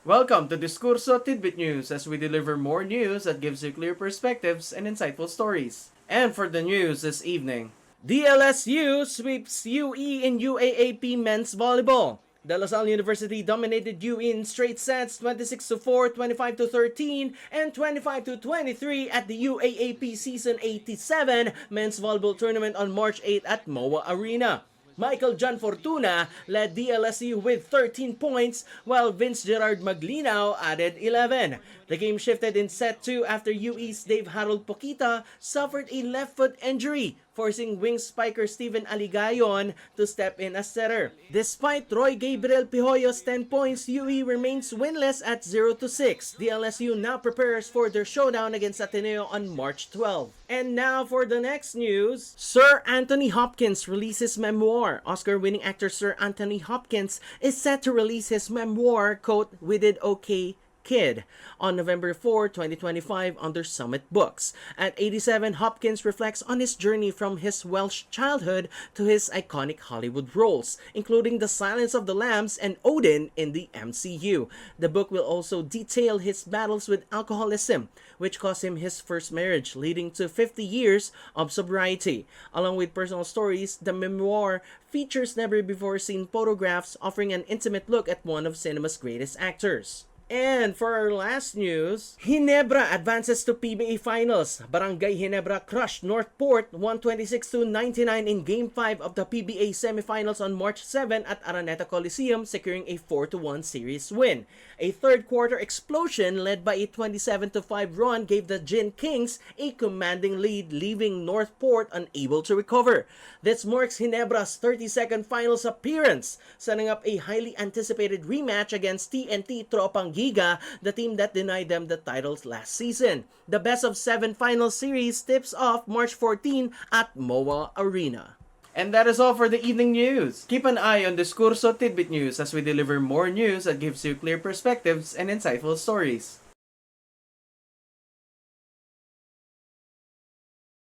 Welcome to Discurso Tidbit News, as we deliver more news that gives you clear perspectives and insightful stories. And for the news this evening, DLSU sweeps UE in UAAP men's volleyball. De La Salle University dominated UE in straight sets 26-4, 25-13, and 25-23 at the UAAP Season 87 men's volleyball tournament on March 8 at MOA Arena. Michael John Fortuna led DLSU with 13 points, while Vince Gerard Maglinaw added 11. The game shifted in set 2 after UE's Dave Harold Poquita suffered a left foot injury, forcing wing spiker Steven Aligayon to step in as setter. Despite Roy Gabriel Pijoyo's 10 points, UE remains winless at 0-6. DLSU now prepares for their showdown against Ateneo on March 12. And now for the next news. Sir Anthony Hopkins releases memoir. Oscar-winning actor Sir Anthony Hopkins is set to release his memoir, quote, "We Did Okay, Kid," on November 4, 2025 under Summit Books. At 87, Hopkins reflects on his journey from his Welsh childhood to his iconic Hollywood roles, including The Silence of the Lambs and Odin in the MCU. The book will also detail his battles with alcoholism, which cost him his first marriage, leading to 50 years of sobriety. Along with personal stories, the memoir features never-before-seen photographs offering an intimate look at one of cinema's greatest actors. And for our last news, Ginebra advances to PBA Finals. Barangay Ginebra crushed Northport 126-99 in Game 5 of the PBA Semifinals on March 7 at Araneta Coliseum, securing a 4-1 series win. A third-quarter explosion led by a 27-5 run gave the Gin Kings a commanding lead, leaving Northport unable to recover. This marks Ginebra's 32nd finals appearance, setting up a highly anticipated rematch against TNT Tropang Giga, the team that denied them the titles last season. The best-of-7 final series tips off March 14 at MOA Arena. And that is all for the evening news. Keep an eye on Discurso Tidbit News as we deliver more news that gives you clear perspectives and insightful stories.